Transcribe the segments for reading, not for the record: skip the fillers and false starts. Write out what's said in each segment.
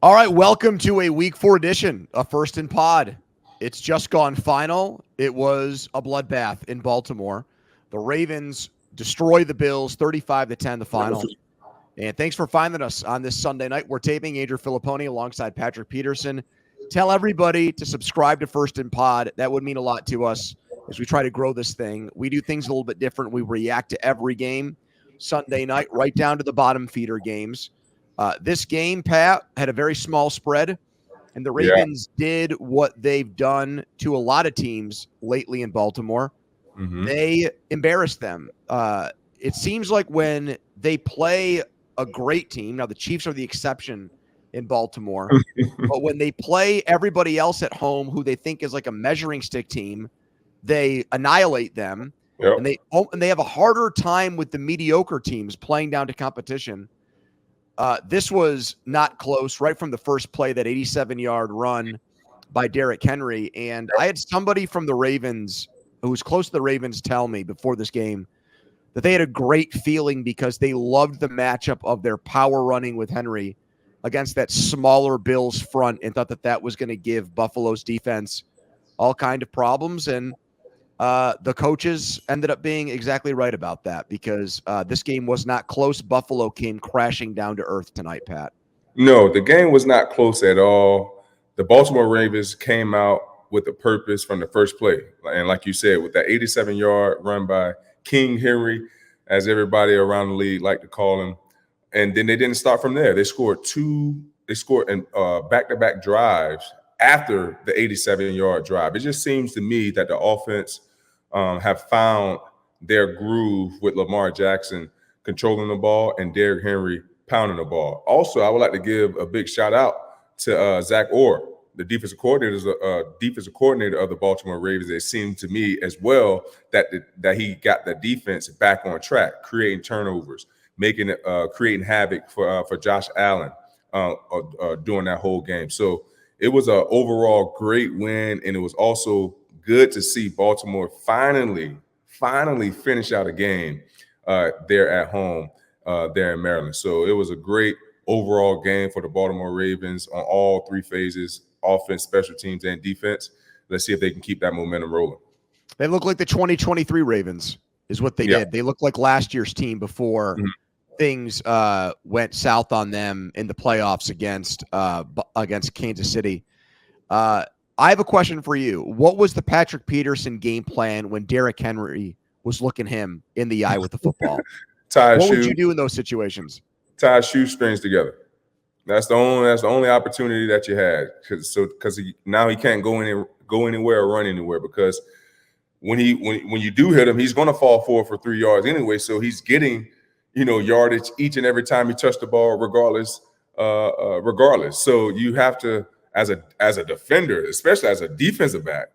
All right, welcome to a Week 4 edition of First and Pod. It's just gone final. It was a bloodbath in Baltimore. The Ravens destroy the Bills 35-10 the final. And thanks for finding us on this Sunday night. We're taping Andrew Fillipponi alongside Patrick Peterson. Tell everybody to subscribe to First and Pod. That would mean a lot to us as we try to grow this thing. We do things a little bit different. We react to every game Sunday night, right down to the bottom feeder games. This game, Pat, had a very small spread, and the Ravens did what they've done to a lot of teams lately in Baltimore. Mm-hmm. They embarrassed them. It seems like when they play a great team, now the Chiefs are the exception in Baltimore, but when they play everybody else at home who they think is like a measuring stick team, they annihilate them, and they have a harder time with the mediocre teams playing down to competition. This was not close right from the first play, that 87-yard run by Derrick Henry. And I had somebody from the Ravens who was close to the Ravens tell me before this game that they had a great feeling because they loved the matchup of their power running with Henry against that smaller Bills front and thought that that was going to give Buffalo's defense all kind of problems. And the coaches ended up being exactly right about that because this game was not close. Buffalo came crashing down to earth tonight, Pat. No, the game was not close at all. The Baltimore Ravens came out with a purpose from the first play. And like you said, with that 87-yard run by King Henry, as everybody around the league like to call him. And then they didn't start from there. They scored in back-to-back drives after the 87-yard drive. It just seems to me that the offense have found their groove with Lamar Jackson controlling the ball and Derrick Henry pounding the ball. Also, I would like to give a big shout out to Zach Orr, the defensive coordinator of the Baltimore Ravens. It seemed to me as well that he got the defense back on track, creating turnovers, creating havoc for Josh Allen during that whole game. So it was an overall great win, and it was also good to see Baltimore finally finish out a game there at home there in Maryland. So it was a great overall game for the Baltimore Ravens on all three phases: offense, special teams, and defense. Let's see if they can keep that momentum rolling. They look like the 2023 Ravens is what they did. They look like last year's team before things went south on them in the playoffs against Kansas City. I have a question for you. What was the Patrick Peterson game plan when Derrick Henry was looking him in the eye with the football? What would you do in those situations? Tie shoestrings together. That's the only opportunity that you had, because now he can't go anywhere or run anywhere, because when you do hit him, he's going to fall forward for 3 yards anyway. So he's getting yardage each and every time he touched the ball, regardless. So you have to, as a defender, especially as a defensive back,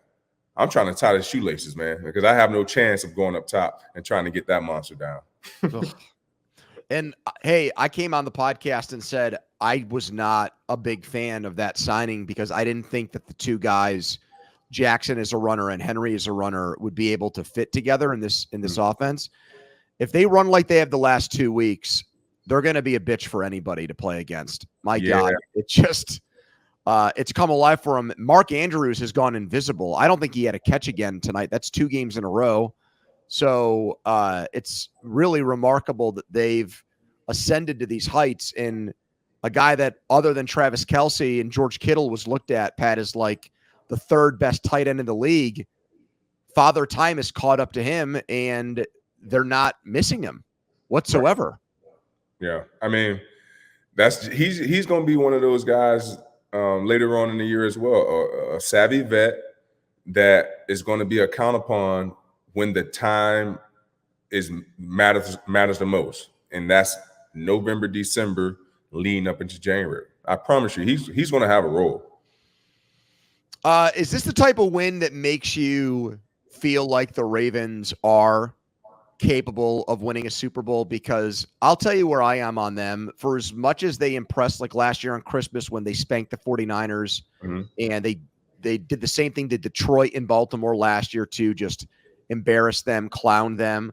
I'm trying to tie the shoelaces, man, because I have no chance of going up top and trying to get that monster down. And hey, I came on the podcast and said I was not a big fan of that signing because I didn't think that the two guys, Jackson as a runner and Henry as a runner, would be able to fit together in this offense. If they run like they have the last 2 weeks, they're going to be a bitch for anybody to play against. My God, it just it's come alive for him. Mark Andrews has gone invisible. I don't think he had a catch again tonight. That's 2 games in a row. So it's really remarkable that they've ascended to these heights. And a guy that, other than Travis Kelce and George Kittle, was looked at, Pat, as like the 3rd best tight end in the league. Father Time has caught up to him, and they're not missing him whatsoever. Yeah, I mean, he's going to be one of those guys later on in the year as well, a savvy vet that is going to be accounted upon when the time matters the most, and that's November, December, leading up into January. I promise you, he's going to have a role. Is this the type of win that makes you feel like the Ravens are capable of winning a Super Bowl? Because I'll tell you where I am on them. For as much as they impressed, like last year on Christmas when they spanked the 49ers, and they did the same thing to Detroit and Baltimore last year too, just embarrass them, clown them.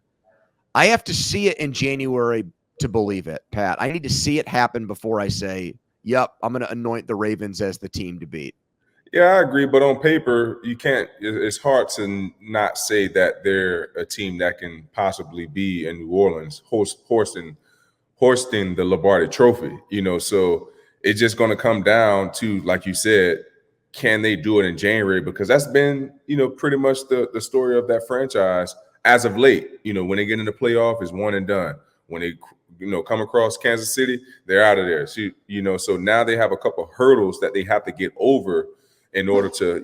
I have to see it in January to believe it, Pat. I need to see it happen before I say yep, I'm going to anoint the Ravens as the team to beat. Yeah, I agree. But on paper, you can't. It's hard to not say that they're a team that can possibly be in New Orleans, hoisting the Lombardi Trophy. So it's just going to come down to, like you said, can they do it in January? Because that's been, pretty much the story of that franchise as of late. When they get in the playoff, it's one and done. When they, come across Kansas City, they're out of there. So now they have a couple of hurdles that they have to get over in order to,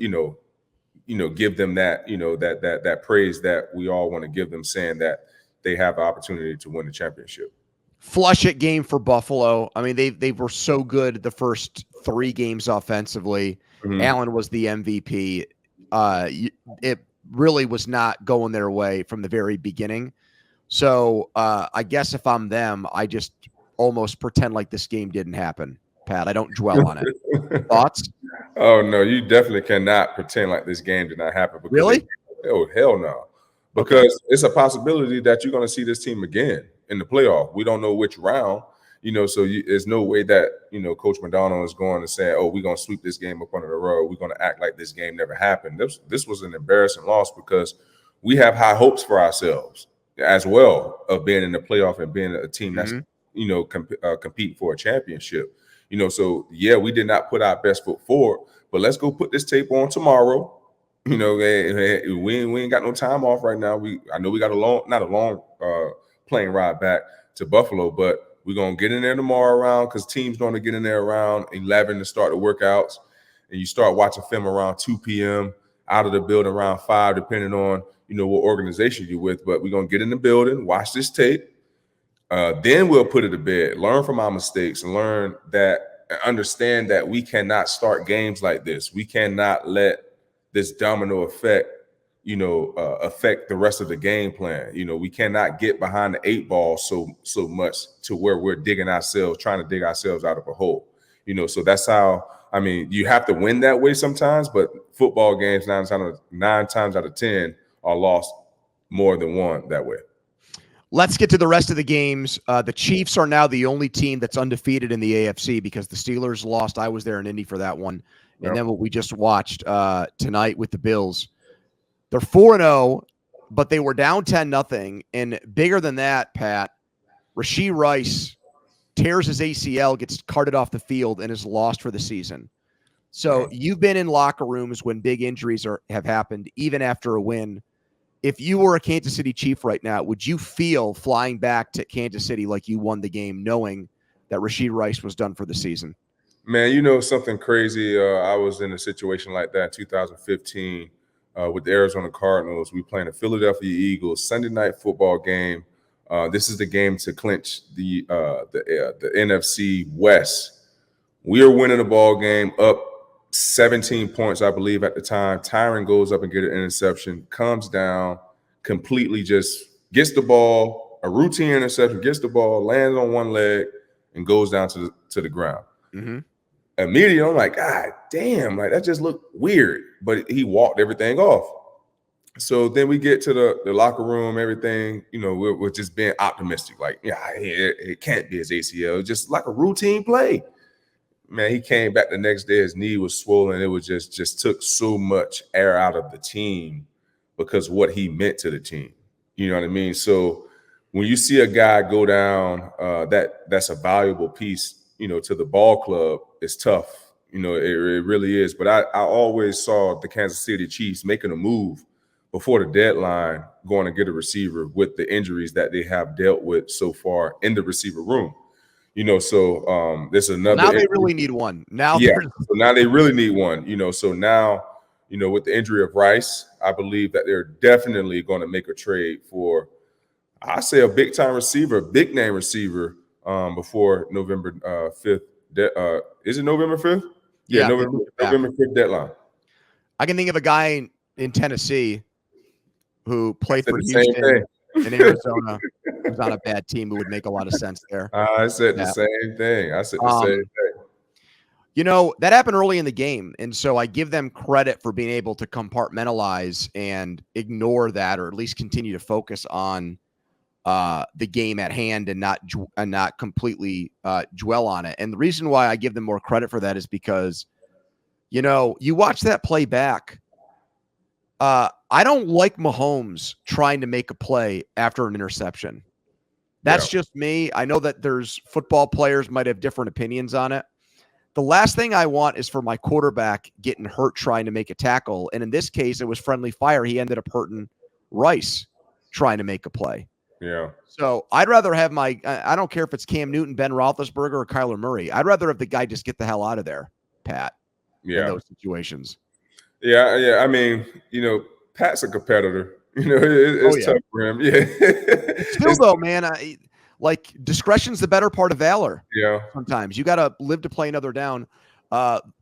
give them that, that praise that we all want to give them, saying that they have the opportunity to win the championship. Flush it game for Buffalo. I mean, they were so good the first 3 games offensively. Mm-hmm. Allen was the MVP. It really was not going their way from the very beginning. So I guess if I'm them, I just almost pretend like this game didn't happen. Pat, I don't dwell on it. Thoughts? Oh, no, you definitely cannot pretend like this game did not happen. Because Really? Hell no. Because it's a possibility that you're going to see this team again in the playoff. We don't know which round, so there's no way that, Coach McDonald is going to say, oh, we're going to sweep this game up under the rug. We're going to act like this game never happened. This was an embarrassing loss because we have high hopes for ourselves as well of being in the playoff and being a team that's, competing for a championship. So, yeah, we did not put our best foot forward, but let's go put this tape on tomorrow. We ain't got no time off right now. I know we got not a long plane ride back to Buffalo, but we're going to get in there tomorrow around, because teams going to get in there around 11 to start the workouts, and you start watching film around 2 p.m., out of the building around 5, depending on, what organization you're with. But we're going to get in the building, watch this tape. Then we'll put it to bed, learn from our mistakes, and understand that we cannot start games like this. We cannot let this domino effect, affect the rest of the game plan. We cannot get behind the 8 ball so much to where we're trying to dig ourselves out of a hole. So that's how, you have to win that way sometimes, but football games 9 times out of 10 are lost more than one that way. Let's get to the rest of the games. The Chiefs are now the only team that's undefeated in the AFC because the Steelers lost. I was there in Indy for that one. And then what we just watched tonight with the Bills, they're 4-0, but they were down 10-0. And bigger than that, Pat, Rashee Rice tears his ACL, gets carted off the field, and is lost for the season. So you've been in locker rooms when big injuries have happened, even after a win. If you were a Kansas City Chief right now, would you feel flying back to Kansas City like you won the game, knowing that Rashee Rice was done for the season? Man, something crazy. I was in a situation like that in 2015 with the Arizona Cardinals. We playing the Philadelphia Eagles Sunday night football game. This is the game to clinch the NFC West. We are winning the ball game up 17 points, I believe, at the time. Tyron goes up and get an interception, comes down, completely just gets the ball, a routine interception, gets the ball, lands on one leg, and goes down to the ground. Mm-hmm. Immediately, I'm like, God damn, like that just looked weird. But he walked everything off. So then we get to the locker room, everything, we're just being optimistic. Like, it can't be his ACL. Just like a routine play. Man, he came back the next day. His knee was swollen. It was just took so much air out of the team because what he meant to the team. You know what I mean? So when you see a guy go down, that's a valuable piece, to the ball club. It's tough. It really is. But I always saw the Kansas City Chiefs making a move before the deadline, going to get a receiver with the injuries that they have dealt with so far in the receiver room. So there's another. Now they really need one. So now they really need one. So now, with the injury of Rice, I believe that they're definitely going to make a trade for, I say, a big time receiver, big name receiver, before November 5th. Is it November 5th? Yeah, November 5th deadline. I can think of a guy in Tennessee who played for Houston in Arizona. Who's on a bad team who would make a lot of sense there. I said the same thing. That happened early in the game. And so I give them credit for being able to compartmentalize and ignore that, or at least continue to focus on the game at hand and not completely dwell on it. And the reason why I give them more credit for that is because, you watch that play back. I don't like Mahomes trying to make a play after an interception. That's just me. I know that there's football players might have different opinions on it. The last thing I want is for my quarterback getting hurt trying to make a tackle. And in this case, it was friendly fire. He ended up hurting Rice trying to make a play. Yeah. So I'd rather have I don't care if it's Cam Newton, Ben Roethlisberger, or Kyler Murray. I'd rather have the guy just get the hell out of there, Pat, in those situations. Yeah. I mean, Pat's a competitor. It's tough for him. Yeah. Still, though, man, discretion's the better part of valor. Yeah. Sometimes you got to live to play another down.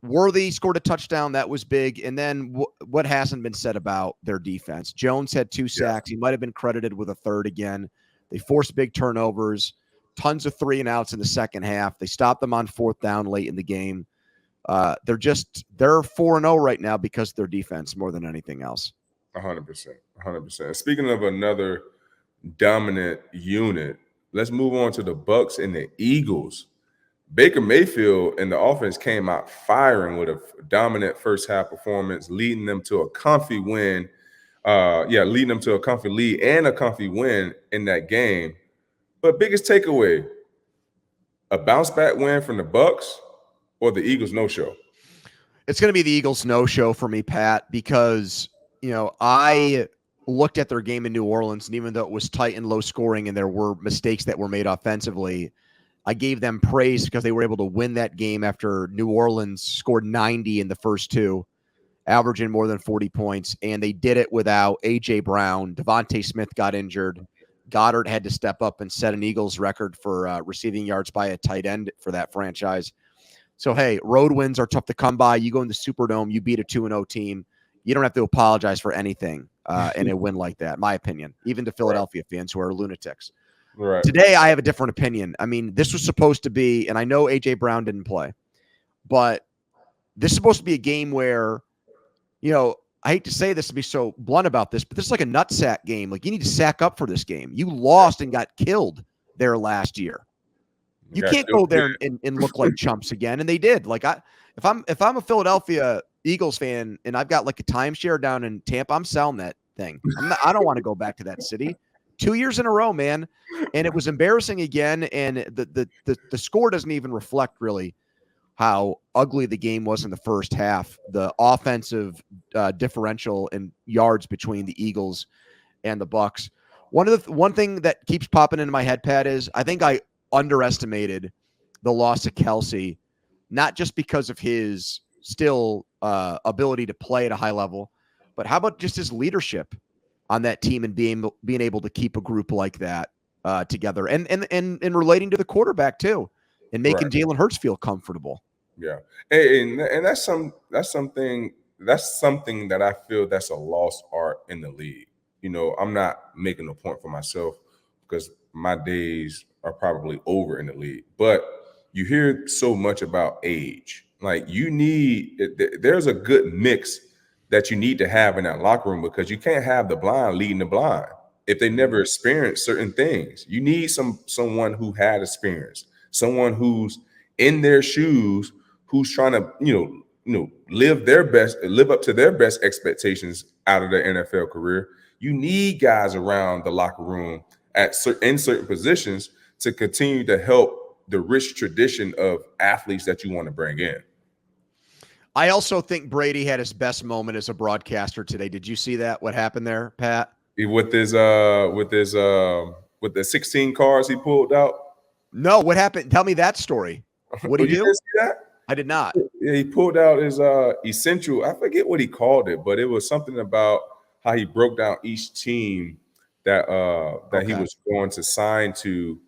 Worthy scored a touchdown. That was big. And then what hasn't been said about their defense? Jones had 2 sacks. He might have been credited with a third again. They forced big turnovers, tons of 3-and-outs in the second half. They stopped them on 4th down late in the game. They're 4-0 right now because of their defense more than anything else. 100%. Speaking of another dominant unit, let's move on to the Bucs and the Eagles. Baker Mayfield and the offense came out firing with a dominant first half performance, leading them to a comfy win. Leading them to a comfy lead and a comfy win in that game. But biggest takeaway, a bounce back win from the Bucs or the Eagles no-show? It's going to be the Eagles no-show for me, Pat, because, I looked at their game in New Orleans, and even though it was tight and low scoring and there were mistakes that were made offensively, I gave them praise because they were able to win that game after New Orleans scored 90 in the first 2, averaging more than 40 points, and they did it without A.J. Brown. Devontae Smith got injured. Goddard had to step up and set an Eagles record for receiving yards by a tight end for that franchise. So, hey, road wins are tough to come by. You go in the Superdome, you beat a 2-0 team. You don't have to apologize for anything in a win like that, my opinion, even to Philadelphia fans who are lunatics. Right. Today, I have a different opinion. I mean, this was supposed to be, and I know A.J. Brown didn't play, but this is supposed to be a game where, I hate to say this to be so blunt about this, but this is like a nutsack game. Like, you need to sack up for this game. You lost and got killed there last year. You can't go there and look like chumps again, and they did. Like, if I'm a Philadelphia Eagles fan and I've got like a timeshare down in Tampa, I'm selling that thing. I don't want to go back to that city. 2 years in a row, man, and it was embarrassing again. And the score doesn't even reflect really how ugly the game was in the first half. The offensive differential in yards between the Eagles and the Bucs. One thing that keeps popping into my head, Pat, is I think I underestimated the loss of Kelsey, not just because of his still ability to play at a high level, but how about just his leadership on that team and being able to keep a group like that together and relating to the quarterback too, and making Jalen Hurts feel comfortable. Yeah, and that's something that I feel that's a lost art in the league. I'm not making a point for myself because my days are probably over in the league, but you hear so much about age. Like, there's a good mix that you need to have in that locker room, because you can't have the blind leading the blind if they never experienced certain things. You need someone who had experience, someone who's in their shoes, who's trying to live up to their best expectations out of their NFL career. You need guys around the locker room in certain positions to continue to help the rich tradition of athletes that you want to bring in. I also think Brady had his best moment as a broadcaster today. Did you see that? What happened there, Pat? With the 16 cards he pulled out? No, what happened? Tell me that story. What did he do? Didn't see that? I did not. Yeah, he pulled out his essential. I forget what he called it, but it was something about how he broke down each team that he was going to sign to.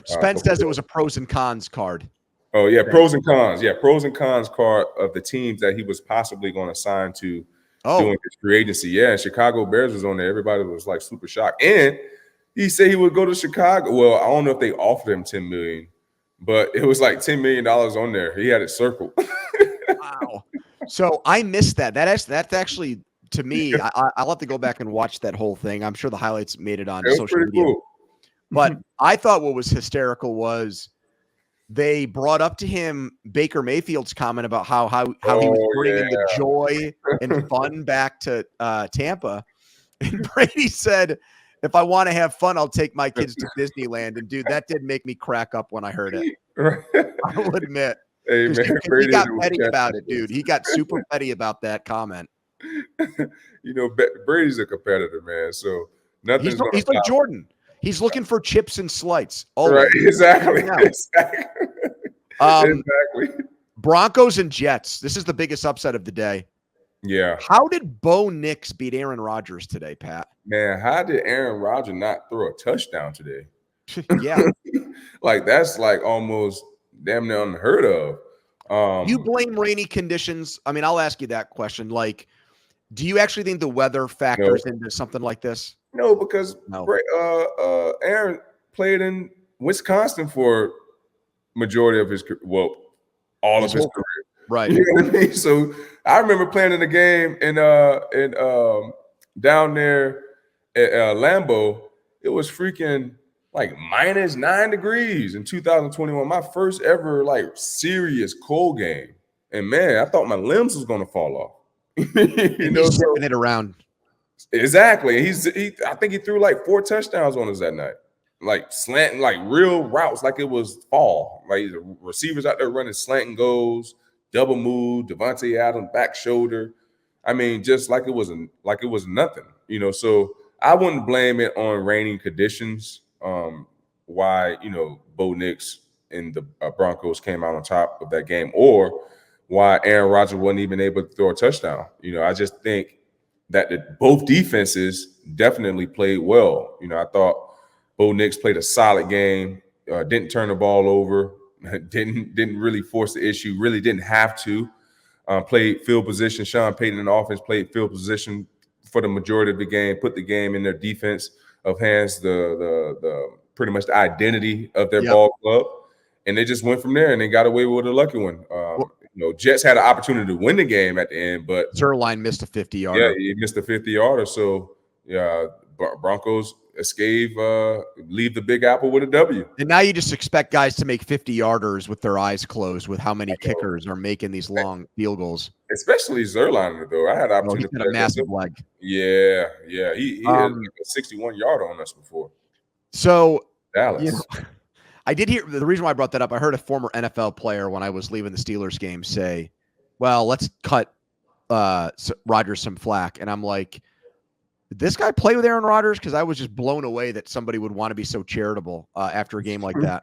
Spence says it was a pros and cons card. Oh, yeah, pros and cons. Yeah, pros and cons card of the teams that he was possibly going to sign to doing his free agency. Yeah, and Chicago Bears was on there. Everybody was like super shocked. And he said he would go to Chicago. Well, I don't know if they offered him $10 million, but it was like $10 million on there. He had it circled. Wow. So I missed that. That's actually to me, I'll have to go back and watch that whole thing. I'm sure the highlights made it on It was social pretty media. cool. But I thought what was hysterical was they brought up to him Baker Mayfield's comment about how he was bringing the joy and fun back to Tampa. And Brady said, if I want to have fun, I'll take my kids to Disneyland. And, dude, that did make me crack up when I heard it. I will admit. Hey, man, he got petty about it, dude. He got super petty about that comment. You know, Brady's a competitor, man. So nothing's he's like Jordan. He's looking for chips and slights. Always. Right, exactly. Exactly. Broncos and Jets. This is the biggest upset of the day. Yeah. How did Bo Nix beat Aaron Rodgers today, Pat? Man, how did Aaron Rodgers not throw a touchdown today? Yeah. Like, that's like almost damn near unheard of. You blame rainy conditions? I mean, I'll ask you that question. Like, do you actually think the weather factors into something like this? No, because Aaron played in Wisconsin for majority of his all of his career. Right. You know what I mean? So I remember playing in the game in down there at Lambeau. It was freaking like -9 degrees in 2021. My first ever like serious cold game. And man, I thought my limbs was gonna fall off. you know, zipping it around. Exactly. I think he threw like 4 touchdowns on us that night. Like slanting, like real routes, like it was fall. Like the receivers out there running slanting goals, double move, Devontae Adams back shoulder. I mean, just like it was nothing, you know. So I wouldn't blame it on raining conditions. Why, you know, Bo Nix and the Broncos came out on top of that game, or why Aaron Rodgers wasn't even able to throw a touchdown. You know, I just think that both defenses definitely played well. You know, I thought Bo Nix played a solid game, didn't turn the ball over, didn't really force the issue, really didn't have to. Played field position. Sean Payton in the offense played field position for the majority of the game, put the game in their defense of hands, the pretty much the identity of their ball club. And they just went from there, and they got away with a lucky one. You know, Jets had an opportunity to win the game at the end, but Zerline missed a 50-yarder. Yeah, he missed a 50-yarder. So, yeah, Broncos leave the Big Apple with a W. And now you just expect guys to make 50-yarders with their eyes closed with how many kickers are making these long field goals. Especially Zerline, though. I had an opportunity to play a massive leg. Yeah. He had a 61-yarder on us before. So, Dallas. You know, I did hear the reason why I brought that up. I heard a former NFL player when I was leaving the Steelers game say, well, let's cut Rodgers some flack. And I'm like, did this guy play with Aaron Rodgers? Because I was just blown away that somebody would want to be so charitable after a game like that.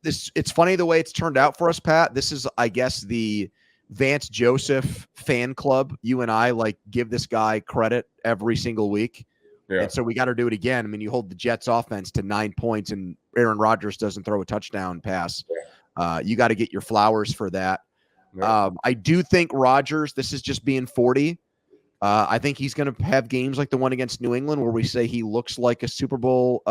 It's funny the way it's turned out for us, Pat. This is, I guess, the Vance Joseph fan club. You and I like give this guy credit every single week. Yeah. And so we got to do it again. I mean, you hold the Jets offense to 9 points and Aaron Rodgers doesn't throw a touchdown pass. You got to get your flowers for that. Yeah. I do think Rodgers, this is just being 40. I think he's going to have games like the one against New England where we say he looks like a Super Bowl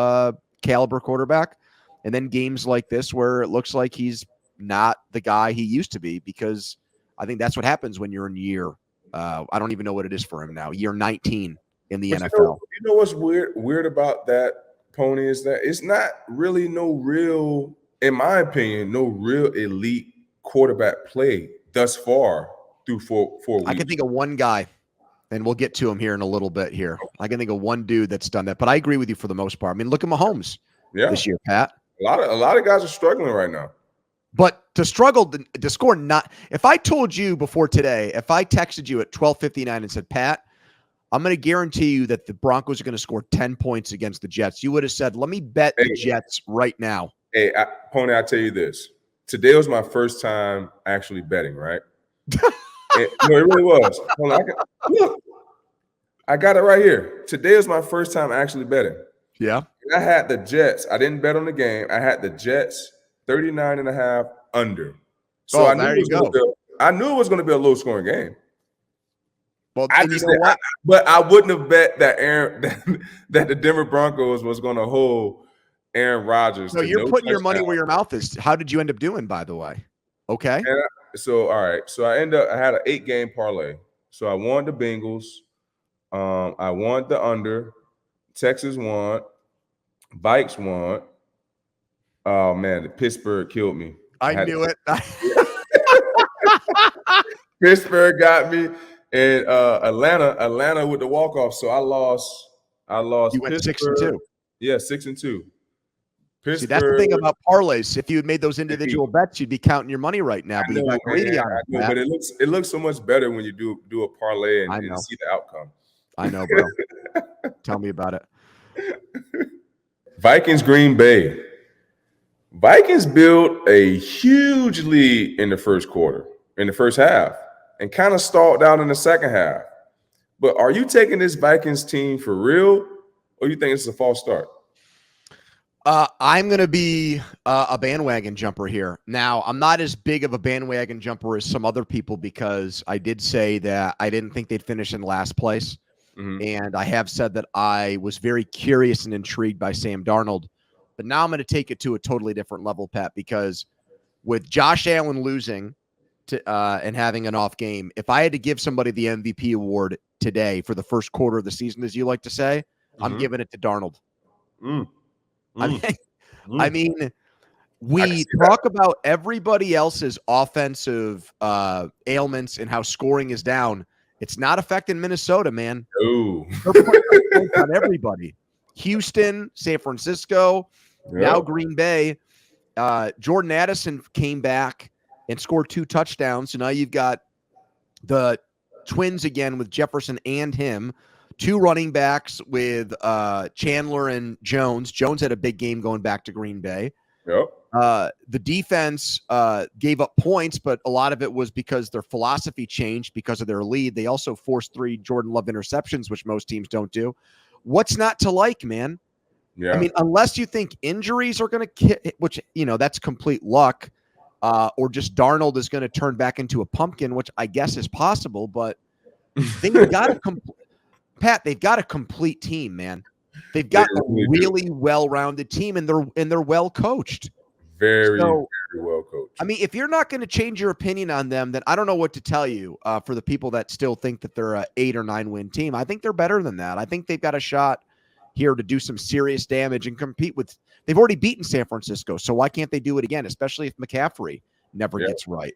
caliber quarterback. And then games like this where it looks like he's not the guy he used to be, because I think that's what happens when you're in year. I don't even know what it is for him now. Year 19 in the NFL. You know what's weird about that, Pony, is that it's not really in my opinion, no real elite quarterback play thus far through four weeks. I can think of one guy, and we'll get to him here in a little bit here. I can think of one dude that's done that, but I agree with you for the most part. I mean, look at Mahomes this year, Pat. A lot of guys are struggling right now. But to struggle to score if I told you before today, if I texted you at 12:59 and said, Pat, I'm going to guarantee you that the Broncos are going to score 10 points against the Jets, you would have said, let me bet the Jets right now. Hey, Pony, I'll tell you this. Today was my first time actually betting, right? It really was. Hold on, look, I got it right here. Today was my first time actually betting. Yeah. And I had the Jets. I didn't bet on the game. I had the Jets 39.5 under. So I knew it was going to be a low scoring game. Well, but I wouldn't have bet that that the Denver Broncos was going to hold Aaron Rodgers. No, you're putting your money where your mouth is. How did you end up doing, by the way? Okay. So all right. So I had an 8-game parlay. So I wanted the Bengals. I wanted the under. Texas won. Vikes won. Oh man, the Pittsburgh killed me. I knew it. Pittsburgh got me, and Atlanta with the walk off. So I lost. You went Pittsburgh. 6-2. Yeah, 6-2. Pittsburgh. See, that's the thing about parlays. If you had made those individual bets, you'd be counting your money right now. But you got greedy on it. But it looks so much better when you do a parlay and see the outcome. I know, bro. Tell me about it. Vikings, Green Bay. Vikings built a huge lead in the first half, and kind of stalled out in the second half. But are you taking this Vikings team for real, or you think it's a false start? I'm going to be a bandwagon jumper here. Now, I'm not as big of a bandwagon jumper as some other people because I did say that I didn't think they'd finish in last place. Mm-hmm. And I have said that I was very curious and intrigued by Sam Darnold. But now I'm going to take it to a totally different level, Pat, because with Josh Allen losing and having an off game, if I had to give somebody the MVP award today for the first quarter of the season, as you like to say, I'm giving it to Darnold. I mean, we talk about everybody else's offensive ailments and how scoring is down. It's not affecting Minnesota, man. Ooh. They're putting on everybody. Houston, San Francisco, now Green Bay. Jordan Addison came back and scored 2 touchdowns. So now you've got the Twins again with Jefferson and him. 2 running backs with Chandler and Jones. Jones had a big game going back to Green Bay. Yep. The defense gave up points, but a lot of it was because their philosophy changed because of their lead. They also forced 3 Jordan Love interceptions, which most teams don't do. What's not to like, man? Yeah. I mean, unless you think injuries are going to hit, which, that's complete luck, or just Darnold is going to turn back into a pumpkin, which I guess is possible, but they've got a Pat, they've got a complete team, man. They've got a really well-rounded team, and they're well coached. Very well coached. I mean, if you're not going to change your opinion on them, then I don't know what to tell you. For the people that still think that they're a 8 or 9 win team, I think they're better than that. I think they've got a shot here to do some serious damage and compete with. They've already beaten San Francisco, so why can't they do it again? Especially if McCaffrey never gets right.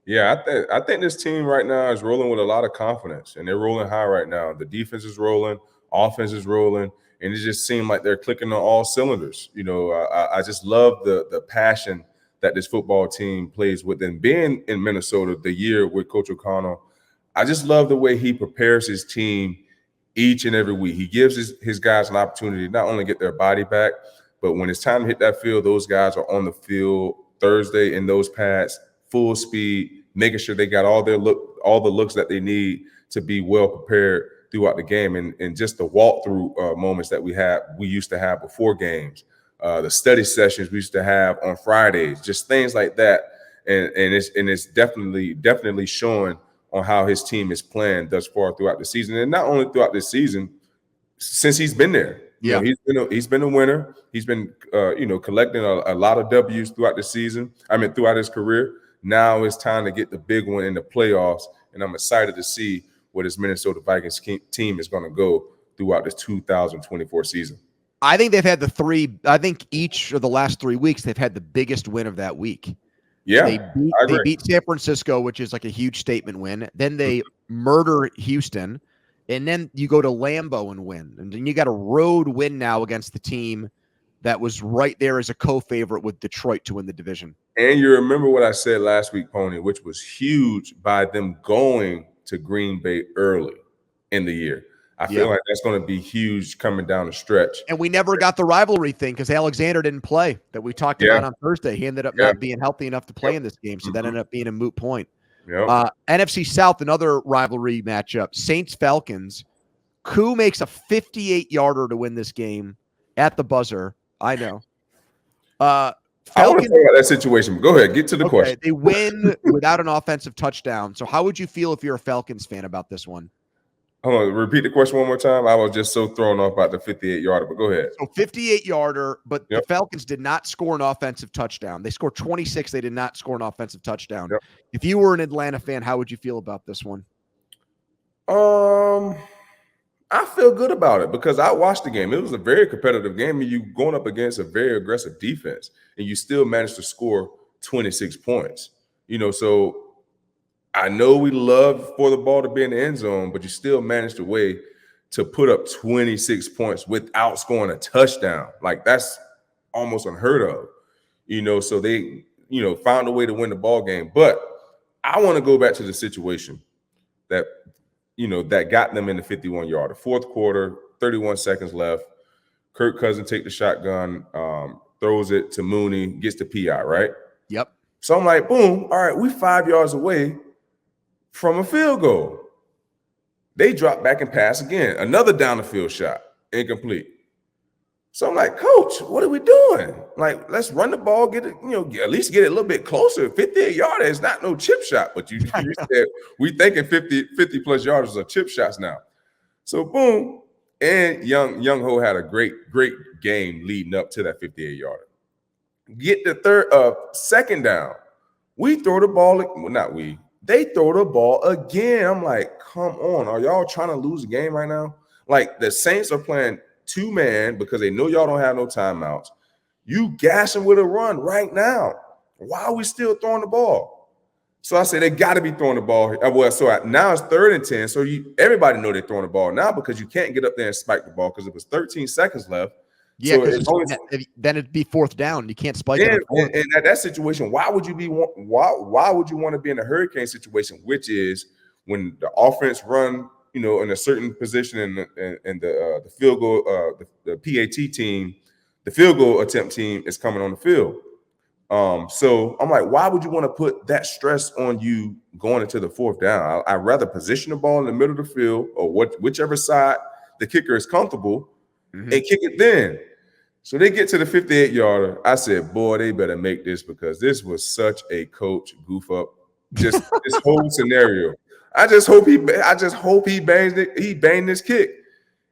Yeah, I think this team right now is rolling with a lot of confidence, and they're rolling high right now. The defense is rolling, offense is rolling, and it just seems like they're clicking on all cylinders. I just love the passion that this football team plays with. And being in Minnesota the year with Coach O'Connell, I just love the way he prepares his team each and every week. He gives his guys an opportunity to not only get their body back, but when it's time to hit that field, those guys are on the field Thursday in those pads, full speed, making sure they got all the looks that they need to be well prepared throughout the game. And just the walkthrough moments that we used to have before games, the study sessions we used to have on Fridays, just things like that. And it's definitely showing on how his team is playing thus far throughout the season. And not only throughout this season, since he's been there. Yeah, he's been a winner. He's been collecting a lot of W's throughout the season. Throughout his career. Now it's time to get the big one in the playoffs, and I'm excited to see where this Minnesota Vikings team is going to go throughout this 2024 season. I think they've had I think each of the last 3 weeks they've had the biggest win of that week. Yeah, they beat San Francisco, which is like a huge statement win. Then they murder Houston. And then you go to Lambeau and win. And then you got a road win now against the team that was right there as a co-favorite with Detroit to win the division. And you remember what I said last week, Pony, which was huge by them going to Green Bay early in the year. I feel like that's going to be huge coming down the stretch. And we never got the rivalry thing because Alexander didn't play that we talked about on Thursday. He ended up not being healthy enough to play in this game, so that ended up being a moot point. Yep. NFC South, another rivalry matchup. Saints-Falcons. Koo makes a 58-yarder to win this game at the buzzer. I know. I want to talk about that situation. Go ahead. Get to the question. They win without an offensive touchdown. So how would you feel if you're a Falcons fan about this one? Hold on. Repeat the question one more time. I was just so thrown off by the 58-yarder, but go ahead. So 58-yarder, but the Falcons did not score an offensive touchdown. They scored 26. They did not score an offensive touchdown. If you were an Atlanta fan, how would you feel about this one? I feel good about it because I watched the game. It was a very competitive game, and you going up against a very aggressive defense, and you still managed to score 26 points. So I know we love for the ball to be in the end zone, but you still managed a way to put up 26 points without scoring a touchdown. Like, that's almost unheard of. So they, found a way to win the ball game. But I want to go back to the situation that got them in the 51-yarder. Fourth quarter, 31 seconds left. Kirk Cousins take the shotgun, throws it to Mooney, gets the PI, right? Yep. So I'm like, boom, all right, we 5 yards away from a field goal. They drop back and pass again. Another down the field shot, incomplete. So I'm like, Coach, what are we doing? Like, let's run the ball, get it, at least get it a little bit closer. 58-yarder is not no chip shot, but you said we thinking 50 plus yards are chip shots now. So boom, and Young Ho had a great game leading up to that 58-yarder. Get the second down. We throw the ball, well, not we. They throw the ball again. I'm like, come on, are y'all trying to lose a game right now? Like, the Saints are playing two-man because they know y'all don't have no timeouts. You gashing with a run right now. Why are we still throwing the ball? So I said they got to be throwing the ball. Well, now it's 3rd and 10. So everybody know they're throwing the ball now because you can't get up there and spike the ball because it was 13 seconds left. Yeah, because then it'd be 4th down. You can't spike it. And at that situation, why would you want to be in a hurricane situation, which is when the offense run, in a certain position and the field goal, the PAT team, the field goal attempt team is coming on the field. So I'm like, why would you want to put that stress on you going into the 4th down? I'd rather position the ball in the middle of the field or whichever side the kicker is comfortable and kick it then. So they get to the 58-yarder. I said, boy, they better make this because this was such a coach goof up. Just this whole scenario. I just hope he bangs it. He banged this kick,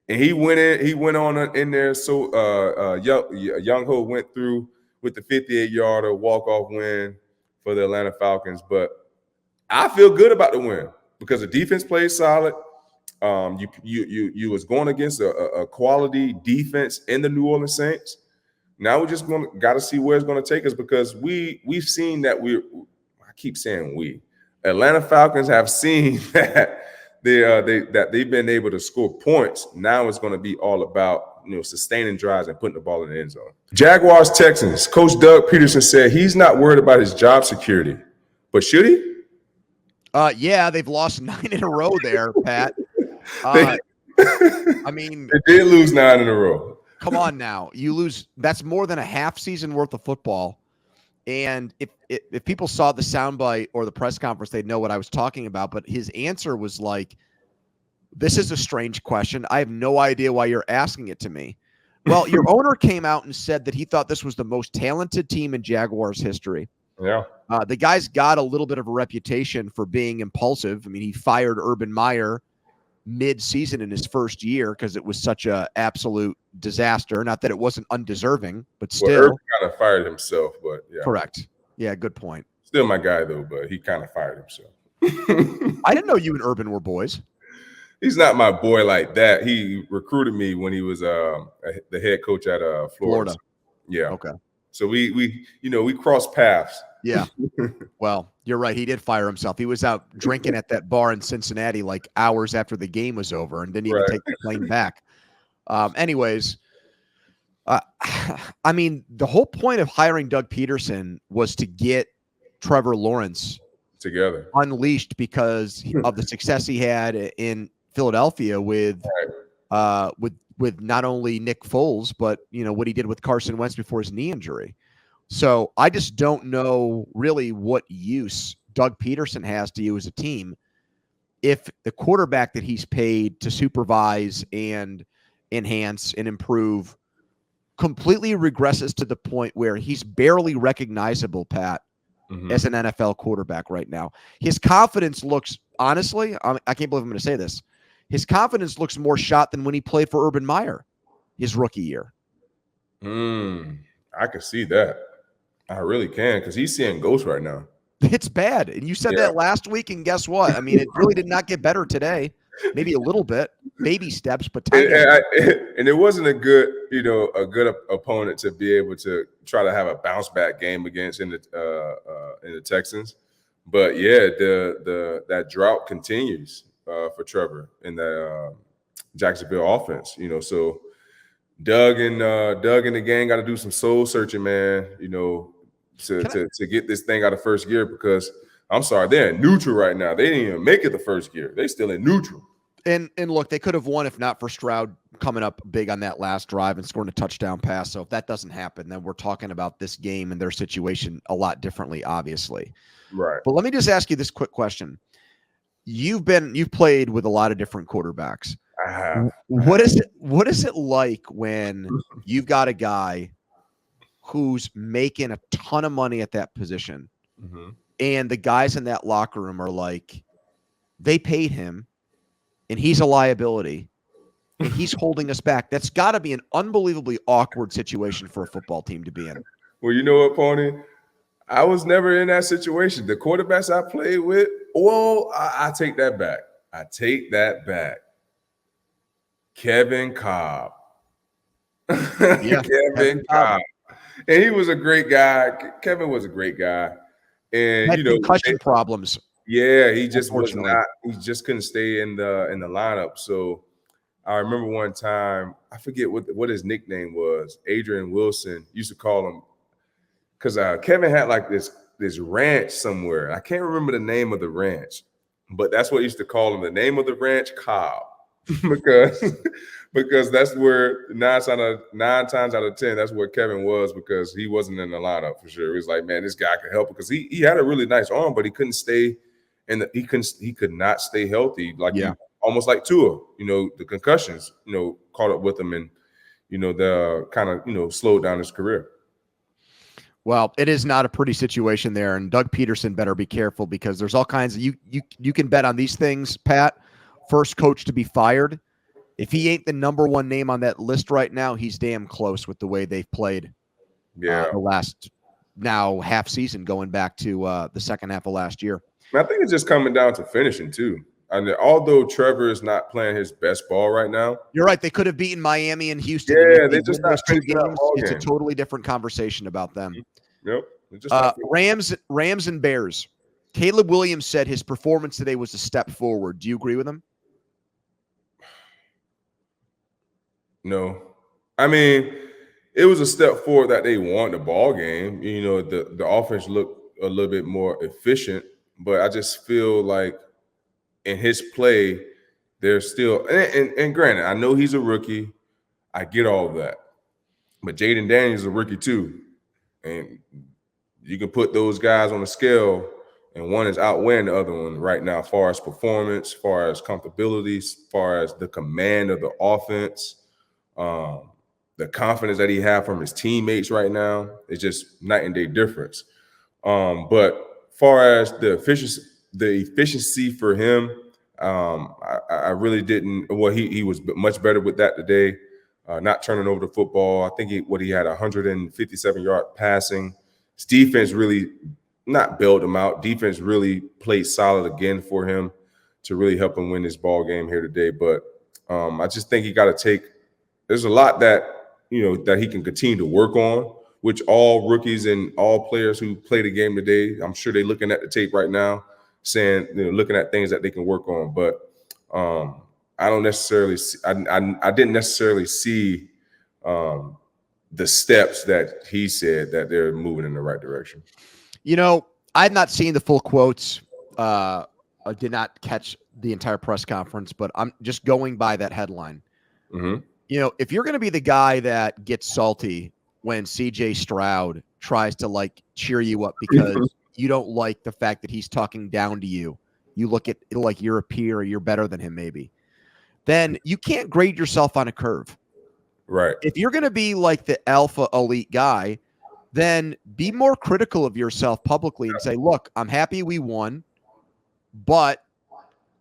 and he went in. He went on in there. So Young Ho went through with the 58-yarder walk-off win for the Atlanta Falcons. But I feel good about the win because the defense played solid. You was going against a quality defense in the New Orleans Saints. Now we're just got to see where it's going to take us because we've seen that I keep saying we. Atlanta Falcons have seen that they've been able to score points. Now it's going to be all about sustaining drives and putting the ball in the end zone. Jaguars Texans. Coach Doug Pederson said he's not worried about his job security, but should he? Yeah, they've lost 9 in a row there, Pat. I mean, they did lose 9 in a row. Come on now, you lose. That's more than a half season worth of football. And if people saw the soundbite or the press conference, they'd know what I was talking about. But his answer was like, this is a strange question. I have no idea why you're asking it to me. Well, your owner came out and said that he thought this was the most talented team in Jaguars history. Yeah. The guy's got a little bit of a reputation for being impulsive. I mean, he fired Urban Meyer mid-season in his first year because it was such a absolute disaster. Not that it wasn't undeserving, but still. Well, Urban kind of fired himself, but yeah. Correct. Yeah, good point. Still my guy, though, but he kind of fired himself. I didn't know you and Urban were boys. He's not my boy like that. He recruited me when he was the head coach at Florida. Yeah. Okay. So we crossed paths. Yeah. Well, you're right. He did fire himself. He was out drinking at that bar in Cincinnati like hours after the game was over and didn't even take the plane back. Anyways, I mean, the whole point of hiring Doug Pederson was to get Trevor Lawrence together unleashed because of the success he had in Philadelphia with not only Nick Foles, but what he did with Carson Wentz before his knee injury. So I just don't know really what use Doug Pederson has to you as a team if the quarterback that he's paid to supervise and enhance and improve completely regresses to the point where he's barely recognizable, Pat, as an NFL quarterback right now. His confidence looks, honestly, I can't believe I'm going to say this, his confidence looks more shot than when he played for Urban Meyer his rookie year. I can see that. I really can because he's seeing ghosts right now. It's bad. And you said that last week, and guess what? I mean, it really did not get better today. maybe a little bit, baby steps, but And, tiny. and it wasn't a good, a good opponent to be able to try to have a bounce back game against in the Texans. But yeah, that drought continues for Trevor in the Jacksonville offense. So Doug and the gang got to do some soul searching, man. To get this thing out of first gear, because I'm sorry, they're in neutral right now. They didn't even make it the first gear. They still in neutral. And look, they could have won if not for Stroud coming up big on that last drive and scoring a touchdown pass. So if that doesn't happen, then we're talking about this game and their situation a lot differently, obviously. Right. But let me just ask you this quick question. You've played with a lot of different quarterbacks. I have. What is it like when you've got a guy who's making a ton of money at that position, and the guys in that locker room are like, they paid him, and he's a liability, and he's holding us back? That's got to be an unbelievably awkward situation for a football team to be in. Well, you know what, Pony? I was never in that situation. The quarterbacks I played with, I take that back. Kevin Cobb. Yeah, Kevin Cobb. And he was a great guy. Kevin was a great guy. And had concussion problems. Yeah, he just was not. He just couldn't stay in the lineup. So I remember one time, I forget what his nickname was. Adrian Wilson used to call him, because Kevin had like this ranch somewhere. I can't remember the name of the ranch, but that's what he used to call him. The name of the ranch, Cobb, because that's where nine times out of 10, that's where Kevin was, because he wasn't in the lineup for sure. It was like, man, this guy could help, because he had a really nice arm, but he couldn't stay. And he could not stay healthy, almost like Tua. The concussions, caught up with him, and the kind of slowed down his career. Well, it is not a pretty situation there, and Doug Pederson better be careful, because there's all kinds of you can bet on these things, Pat. First coach to be fired. If he ain't the number one name on that list right now, he's damn close with the way they've played. The last now half season, going back to the second half of last year. I think it's just coming down to finishing too. And although Trevor is not playing his best ball right now, you're right. They could have beaten Miami and Houston. Yeah, they just not two games. It's a totally different conversation about them. Yep. Rams and Bears. Caleb Williams said his performance today was a step forward. Do you agree with him? No. I mean, it was a step forward that they won the ball game. The offense looked a little bit more efficient. But I just feel like in his play, there's still and granted, I know he's a rookie. I get all of that. But Jayden Daniels is a rookie too. And you can put those guys on a scale, and one is outweighing the other one right now, as far as performance, as far as comfortability, as far as the command of the offense, the confidence that he has from his teammates right now. It's just night and day difference. But far as the efficiency for him, I really didn't. Well, he was much better with that today, not turning over the football. I think he had 157-yard passing. His defense really not bailed him out. Defense really played solid again for him to really help him win this ball game here today. But I just think he got to take. There's a lot that that he can continue to work on, which all rookies and all players who play the game today, I'm sure they're looking at the tape right now, saying, looking at things that they can work on. But I don't necessarily see, I didn't necessarily see the steps that he said that they're moving in the right direction. I've not seen the full quotes. I did not catch the entire press conference, but I'm just going by that headline. Mm-hmm. If you're going to be the guy that gets salty when CJ Stroud tries to cheer you up because you don't like the fact that he's talking down to you, you look at it like you're a peer or you're better than him maybe, then you can't grade yourself on a curve. Right. If you're going to be like the alpha elite guy, then be more critical of yourself publicly and say, look, I'm happy we won, but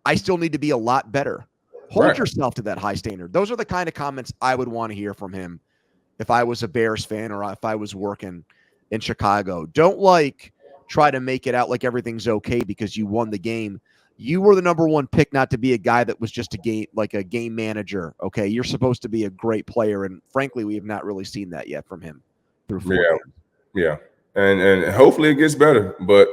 I still need to be a lot better. Hold yourself to that high standard. Those are the kind of comments I would want to hear from him if I was a Bears fan or if I was working in Chicago. Don't try to make it out like everything's okay because you won the game. You were the number one pick not to be a guy that was just a game manager. Okay, you're supposed to be a great player, and frankly, we have not really seen that yet from him through 4 games. Yeah, and hopefully it gets better. But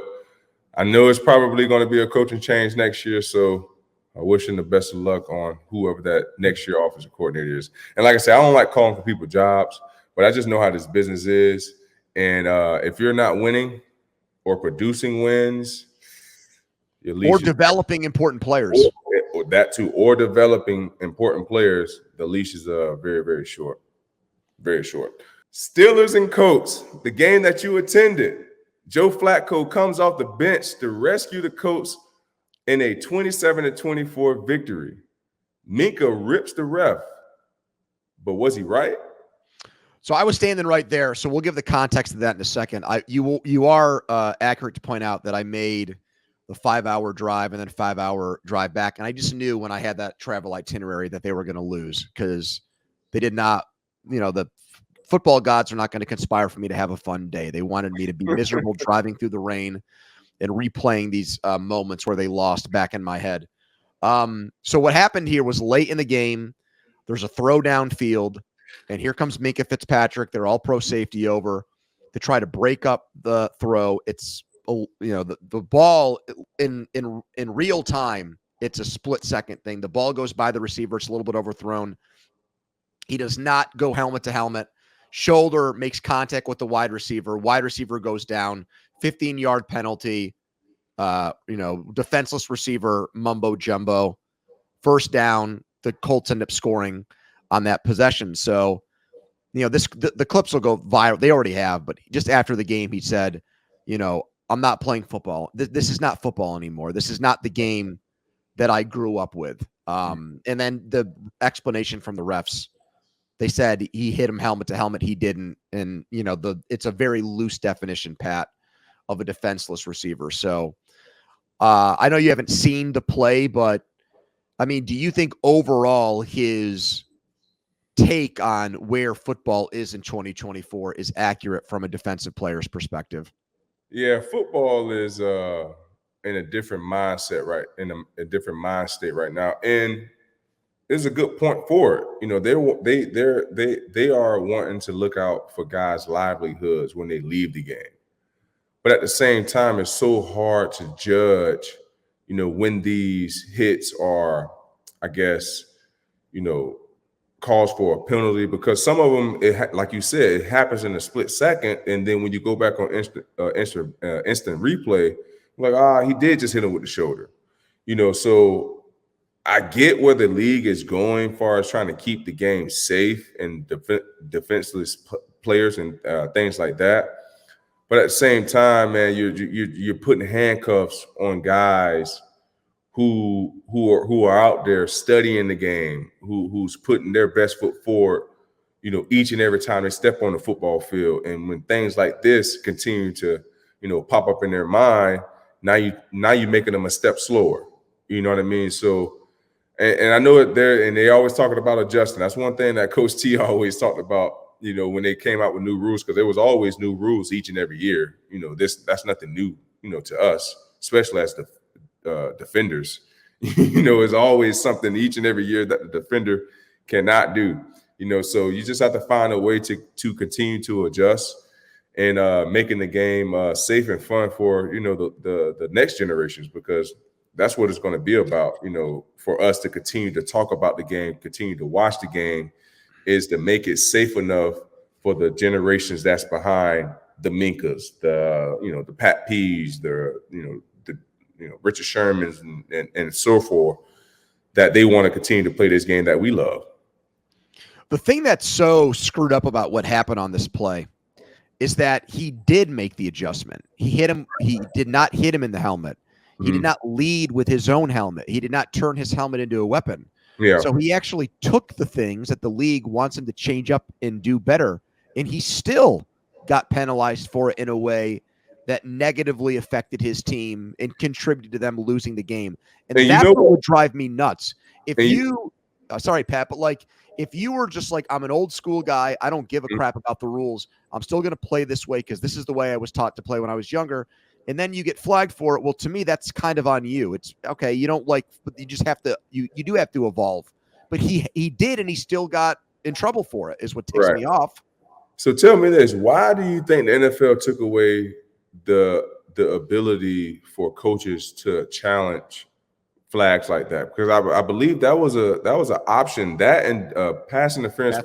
I know it's probably going to be a coaching change next year, so I wish him the best of luck on whoever that next year offensive coordinator is. And like I said, I don't like calling for people jobs, but I just know how this business is. And if you're not winning or producing wins, or developing important players. Or that too, or developing important players, the leash is very, very short. Very short. Steelers and Colts, the game that you attended. Joe Flacco comes off the bench to rescue the Colts in a 27-24 victory. Minka rips the ref. But was he right? So I was standing right there. So we'll give the context of that in a second. You are accurate to point out that I made the 5-hour drive and then 5-hour drive back. And I just knew when I had that travel itinerary that they were going to lose because they did not, the football gods are not going to conspire for me to have a fun day. They wanted me to be miserable driving through the rain and replaying these moments where they lost back in my head. So what happened here was late in the game. There's a throw downfield, and here comes Minka Fitzpatrick. They're all pro safety over to try to break up the throw. It's the ball in real time. It's a split second thing. The ball goes by the receiver. It's a little bit overthrown. He does not go helmet to helmet. Shoulder makes contact with the wide receiver. Wide receiver goes down. 15-yard penalty. Defenseless receiver mumbo jumbo. First down. The Colts end up scoring on that possession. So, the clips will go viral. They already have, but just after the game, he said, I'm not playing football. This is not football anymore. This is not the game that I grew up with. And then the explanation from the refs, they said he hit him helmet to helmet. He didn't. And, it's a very loose definition, Pat, of a defenseless receiver. So I know you haven't seen the play, but I mean, do you think overall his take on where football is in 2024 is accurate from a defensive player's perspective? Yeah, football is in a different mindset, right? In a different mind state right now, and there's a good point for it. They are wanting to look out for guys' livelihoods when they leave the game, but at the same time, it's so hard to judge, when these hits are, I guess, calls for a penalty, because some of them, like you said, it happens in a split second, and then when you go back on instant replay, like, he did just hit him with the shoulder, So I get where the league is going, far as trying to keep the game safe and defenseless players and things like that. But at the same time, man, you're putting handcuffs on guys who are out there studying the game, who's putting their best foot forward, each and every time they step on the football field. And when things like this continue to, pop up in their mind, now you're making them a step slower. You know what I mean? So, and I know it there, and they always talking about adjusting. That's one thing that Coach T always talked about, when they came out with new rules, because there was always new rules each and every year. That's nothing new, to us, especially as the defenders. It's always something each and every year that the defender cannot do. So you just have to find a way to continue to adjust and making the game safe and fun for the next generations, because that's what it's going to be about. For us to continue to talk about the game, continue to watch the game, is to make it safe enough for the generations that's behind the Minkas, the Pat P's, the Richard Sherman's and so forth, that they want to continue to play this game that we love. The thing that's so screwed up about what happened on this play is that he did make the adjustment. He hit him. He did not hit him in the helmet. He did not lead with his own helmet. He did not turn his helmet into a weapon. Yeah. So he actually took the things that the league wants him to change up and do better, and he still got penalized for it in a way that negatively affected his team and contributed to them losing the game. And that's what would drive me nuts. Sorry, Pat, but if you were just like, I'm an old school guy, I don't give a crap about the rules, I'm still going to play this way because this is the way I was taught to play when I was younger, and then you get flagged for it. Well, to me, that's kind of on you. It's okay. You don't like, but you just have to, you do have to evolve. But he did, and he still got in trouble for it, is what ticks me off. So tell me this, why do you think the NFL took away the ability for coaches to challenge flags like that? Because I believe that was an option, that and pass interference.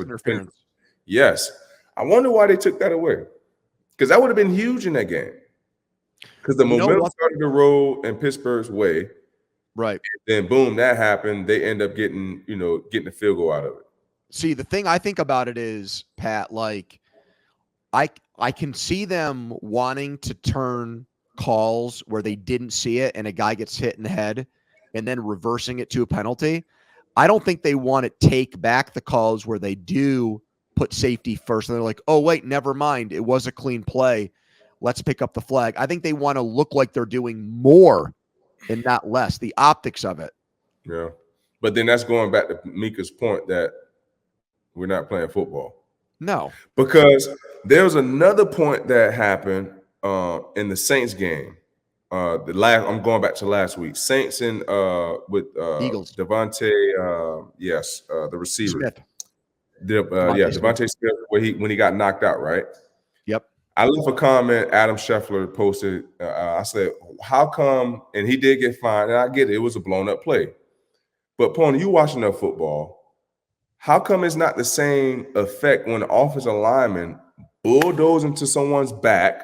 Yes. I wonder why they took that away. Because that would have been huge in that game. Because the momentum started to roll in Pittsburgh's way. Right. Then boom, that happened. They end up getting a field goal out of it. See, the thing I think about it is, Pat, like I can see them wanting to turn calls where they didn't see it and a guy gets hit in the head and then reversing it to a penalty. I don't think they want to take back the calls where they do put safety first and they're like, oh, wait, never mind. It was a clean play. Let's pick up the flag. I think they want to look like they're doing more and not less, the optics of it. Yeah. But then that's going back to Mika's point that we're not playing football. No. Because there was another point that happened in the Saints game. I'm going back to last week. Saints with Eagles. Devontae, the receiver. Smith. Devontae Smith, when he got knocked out, right? Yep. I left a comment. Adam Scheffler posted. I said, "How come?" And he did get fined, and I get it. It was a blown up play. But Pony, you watching enough football? How come it's not the same effect when the offensive lineman bulldozes into someone's back?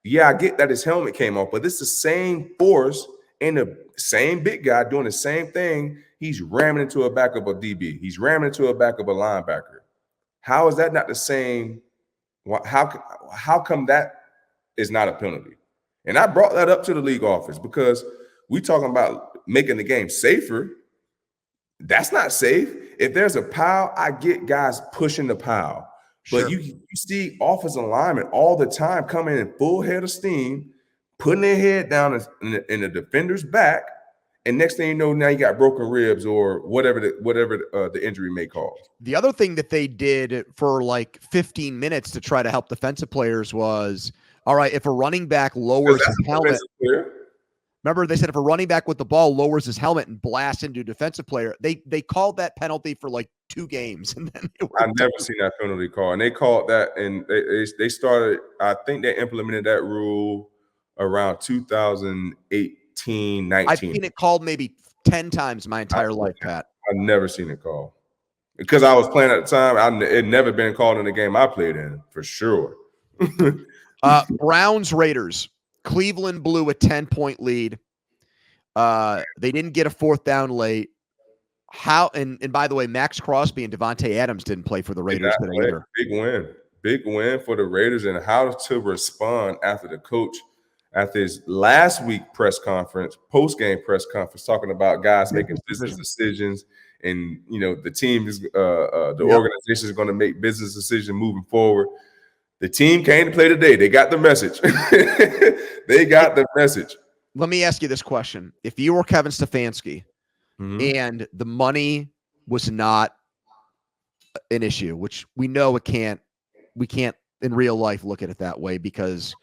Yeah, I get that his helmet came off, but it's the same force and the same big guy doing the same thing. He's ramming into a back of a DB. He's ramming into a back of a linebacker. How is that not the same? How come that is not a penalty? And I brought that up to the league office because we talking about making the game safer. That's not safe. If there's a pile, I get guys pushing the pile. Sure. But you see offensive linemen all the time coming in full head of steam, putting their head down in the defender's back, and next thing you know, now you got broken ribs or whatever the injury may cause. The other thing that they did for like 15 minutes to try to help defensive players was, all right, if a running back lowers his helmet. Remember, they said if a running back with the ball lowers his helmet and blasts into a defensive player, they called that penalty for like 2 games. And then I've never seen that penalty call. And they called that, and they started, I think they implemented that rule around 2018, 19. I've seen it called maybe 10 times my entire life, Pat. I've never seen it called. Because I was playing at the time, it never been called in the game I played in, for sure. Browns, Raiders. Cleveland blew a 10-point lead. They didn't get a 4th down late. And by the way, Max Crosby and Devontae Adams didn't play for the Raiders today either. Big win for the Raiders, and how to respond after the coach after his last week post-game press conference, talking about guys making business decisions, and the team is organization is going to make business decisions moving forward. The team came to play today. They got the message. They got the message. Let me ask you this question. If you were Kevin Stefanski and the money was not an issue, which we know we can't in real life look at it that way because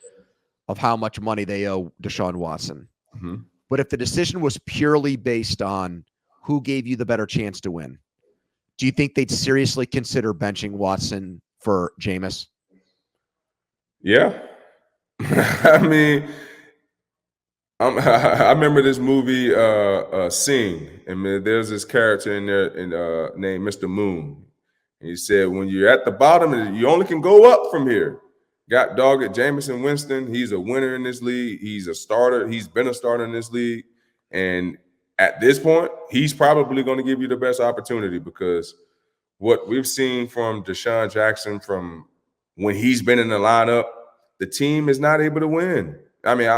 of how much money they owe Deshaun Watson. Mm-hmm. But if the decision was purely based on who gave you the better chance to win, do you think they'd seriously consider benching Watson for Jameis? Yeah. I mean, I remember this movie, Sing, and there's this character in there named Mr. Moon. And he said, when you're at the bottom, you only can go up from here. Got dog at Jameson Winston. He's a winner in this league. He's a starter. He's been a starter in this league. And at this point, he's probably going to give you the best opportunity because what we've seen from Deshaun Jackson from when he's been in the lineup, the team is not able to win. I mean,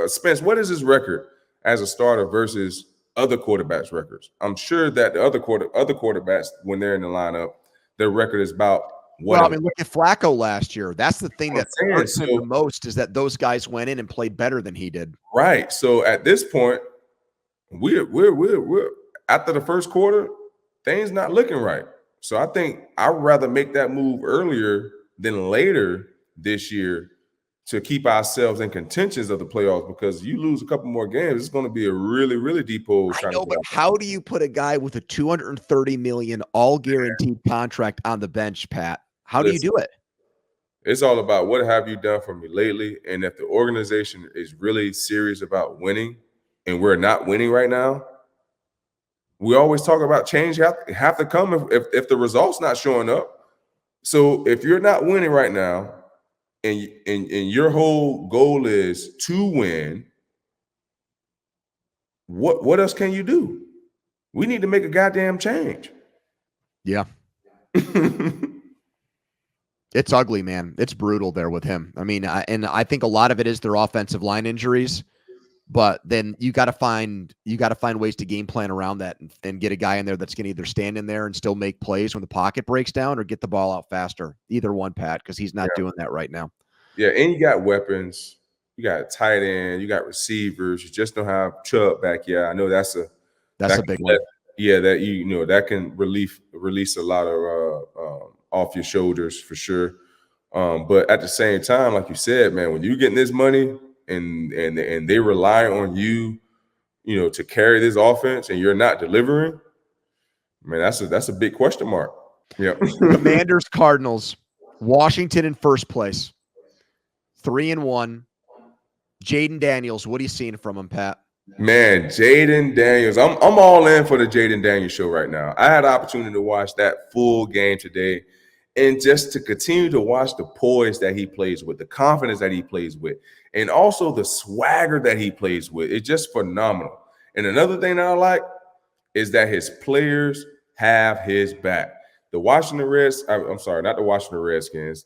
Spence, what is his record as a starter versus other quarterbacks' records? I'm sure that the other quarterbacks, when they're in the lineup, their record is about Well, I mean, look at Flacco last year. That's the thing that hurts him the most is that those guys went in and played better than he did. Right. So at this point, we're after the first quarter, things not looking right. So I think I'd rather make that move earlier than later this year to keep ourselves in contentions of the playoffs, because you lose a couple more games, it's going to be a really, really deep hole. I know, but how do you put a guy with a $230 million all guaranteed contract on the bench, Pat? How do you do it? It's all about what have you done for me lately, and if the organization is really serious about winning, and we're not winning right now, we always talk about change have to come if the results not showing up. So if you're not winning right now, and your whole goal is to win, what else can you do? We need to make a goddamn change. Yeah. It's ugly, man. It's brutal there with him. I mean, I think a lot of it is their offensive line injuries, but then you got to find ways to game plan around that and get a guy in there that's going to either stand in there and still make plays when the pocket breaks down, or get the ball out faster. Either one, Pat, because he's not doing that right now. Yeah, and you got weapons. You got a tight end. You got receivers. You just don't have Chubb back. Yeah, I know that's a big one. Yeah, that that can release a lot of off your shoulders for sure. But at the same time, like you said, man, when you're getting this money and they rely on you, to carry this offense, and you're not delivering, man, that's a big question mark. Yeah. Commanders, Cardinals, Washington in first place, 3-1. Jayden Daniels, what are you seeing from him, Pat? Man, Jayden Daniels, I'm all in for the Jayden Daniels show right now. I had the opportunity to watch that full game today, and just to continue to watch the poise that he plays with, the confidence that he plays with, and also the swagger that he plays with. It's just phenomenal. And another thing that I like is that his players have his back. The Washington Redskins, I'm sorry, not the Washington Redskins.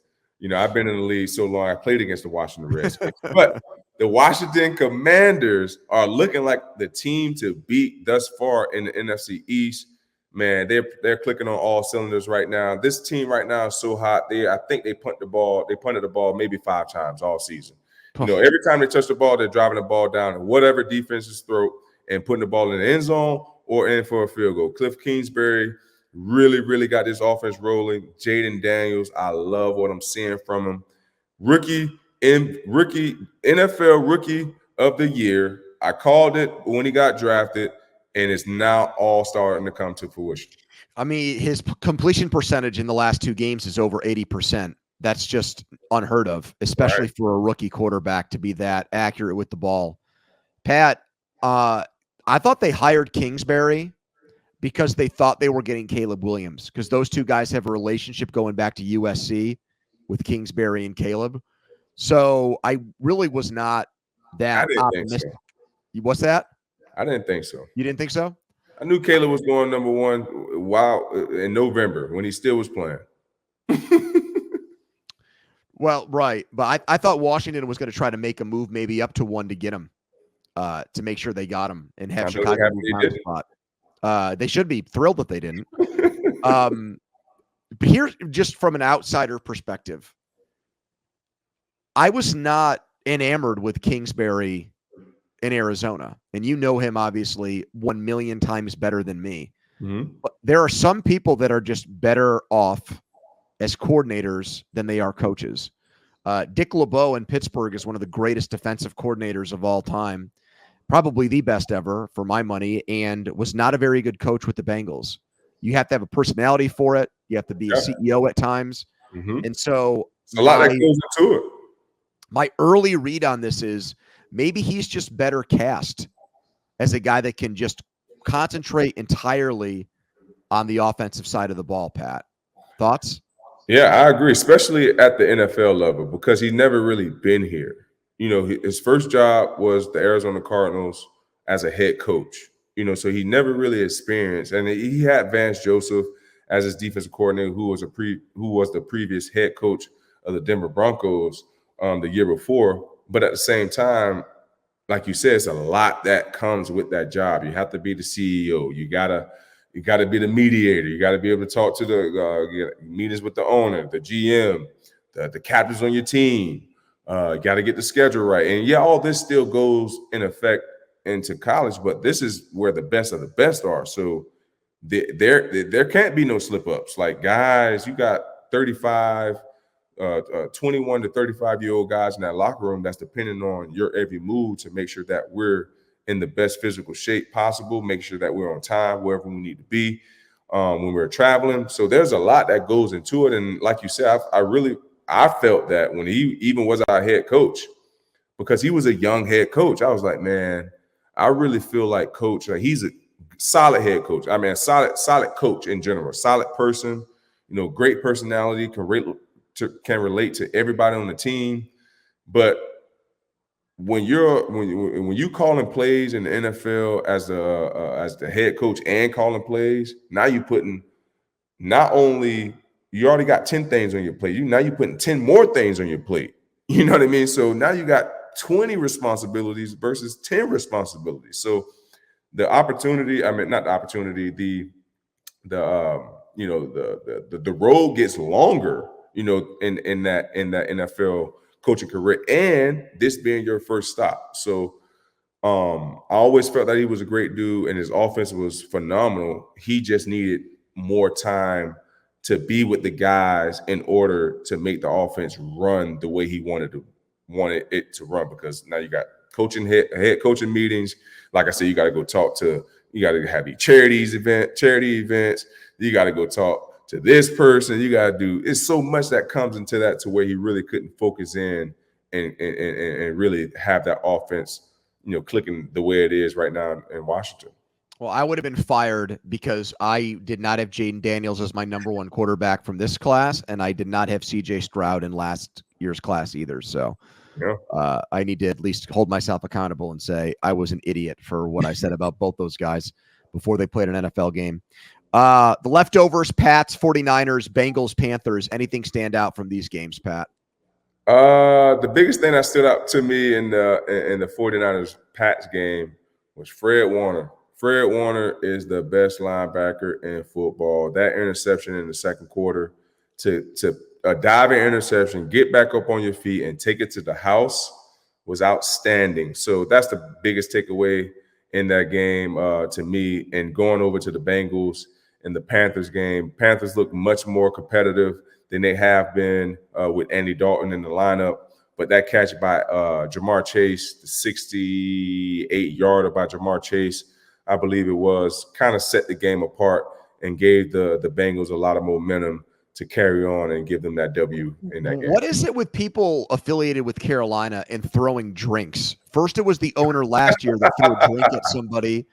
I've been in the league so long, I played against the Washington Redskins. But the Washington Commanders are looking like the team to beat thus far in the NFC East. Man, they're clicking on all cylinders right now. This team right now is so hot. I think they punted the ball maybe 5 times all season. Every time they touch the ball, they're driving the ball down in whatever defense's throat and putting the ball in the end zone or in for a field goal. Cliff Kingsbury really, really got this offense rolling. Jayden Daniels, I love what I'm seeing from him. NFL Rookie of the Year. I called it when he got drafted, and it's now all starting to come to fruition. I mean, his completion percentage in the last 2 games is over 80%. That's just unheard of, especially for a rookie quarterback to be that accurate with the ball. Pat, I thought they hired Kingsbury because they thought they were getting Caleb Williams, because those two guys have a relationship going back to USC with Kingsbury and Caleb. So I really was not that optimistic. So. What's that? I didn't think so. You didn't think so? I knew Caleb was going number 1 in November when he still was playing. Well, right. But I thought Washington was going to try to make a move maybe up to 1 to get him, to make sure they got him and have Chicago in the spot. They should be thrilled that they didn't. But here, just from an outsider perspective, I was not enamored with Kingsbury in Arizona. And you know him, obviously, 1 million times better than me. Mm-hmm. But there are some people that are just better off as coordinators than they are coaches. Dick LeBeau in Pittsburgh is one of the greatest defensive coordinators of all time, probably the best ever for my money, and was not a very good coach with the Bengals. You have to have a personality for it. You have to be a CEO at times. Mm-hmm. And so a lot that goes into it. My early read on this is maybe he's just better cast as a guy that can just concentrate entirely on the offensive side of the ball, Pat. Thoughts? Yeah, I agree, especially at the NFL level, because he's never really been here. His first job was the Arizona Cardinals as a head coach. So he never really experienced, and he had Vance Joseph as his defensive coordinator, who was the previous head coach of the Denver Broncos the year before. But at the same time, like you said, it's a lot that comes with that job. You have to be the CEO. You gotta be the mediator. You got to be able to talk to the meetings with the owner, the GM, the captains on your team. You got to get the schedule right. And yeah, all this still goes in effect into college, but this is where the best of the best are. So there can't be no slip ups. Like, guys, you got 35 21 to 35-year-old guys in that locker room that's depending on your every move to make sure that we're in the best physical shape possible, make sure that we're on time wherever we need to be when we're traveling. So there's a lot that goes into it. And like you said, I felt that when he even was our head coach, because he was a young head coach, I was like, man, I really feel like coach, like he's a solid head coach. I mean, solid coach in general, solid person, great personality, can relate to everybody on the team. But when you calling plays in the NFL as the head coach and calling plays, now you putting not only you already got 10 things on your plate, now you're putting 10 more things on your plate. You know what I mean? So now you got 20 responsibilities versus 10 responsibilities. So the opportunity, I mean, not the opportunity, the road gets longer, in that NFL coaching career, and this being your first stop. So I always felt that he was a great dude and his offense was phenomenal. He just needed more time to be with the guys in order to make the offense run the way he wanted it to run, because now you got head coaching meetings. Like I said, you got to go you got to have charity events. You got to go talk to this person. You got to do, it's so much that comes into that to where he really couldn't focus in and really have that offense, clicking the way it is right now in Washington. Well, I would have been fired because I did not have Jayden Daniels as my number one quarterback from this class, and I did not have CJ Stroud in last year's class either. So I need to at least hold myself accountable and say I was an idiot for what I said about both those guys before they played an NFL game. The leftovers, Pats, 49ers, Bengals, Panthers. Anything stand out from these games, Pat? The biggest thing that stood out to me in the 49ers Pats game was Fred Warner. Fred Warner is the best linebacker in football. That interception in the second quarter, to a diving interception, get back up on your feet and take it to the house, was outstanding. So that's the biggest takeaway in that game to me. And going over to the Bengals and the Panthers game, Panthers look much more competitive than they have been with Andy Dalton in the lineup. But that catch by Jamar Chase, the 68-yarder by Jamar Chase, I believe it was, kind of set the game apart and gave the Bengals a lot of momentum to carry on and give them that W in that game. What is it with people affiliated with Carolina and throwing drinks? First, it was the owner last year that threw a drink at somebody,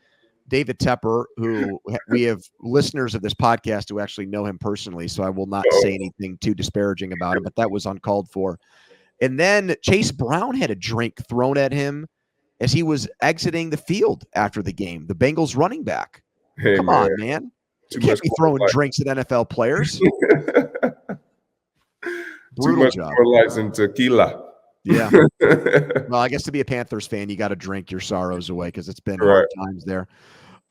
David Tepper, who we have listeners of this podcast who actually know him personally, so I will not say anything too disparaging about him, but that was uncalled for. And then Chase Brown had a drink thrown at him as he was exiting the field after the game, the Bengals running back. Hey, Come on, man. You can't be throwing drinks at NFL players. Brutal job. Too much and tequila. Yeah. Well, I guess to be a Panthers fan, you got to drink your sorrows away because it's been hard times there.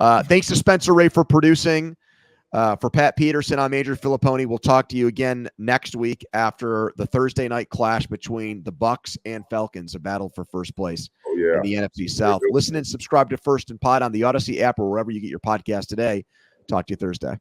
Thanks to Spencer Ray for producing. For Pat Peterson, I'm Andrew Fillipponi. We'll talk to you again next week after the Thursday night clash between the Bucs and Falcons, a battle for first place in the NFC South. Listen and subscribe to First and Pod on the Odyssey app or wherever you get your podcast today. Talk to you Thursday.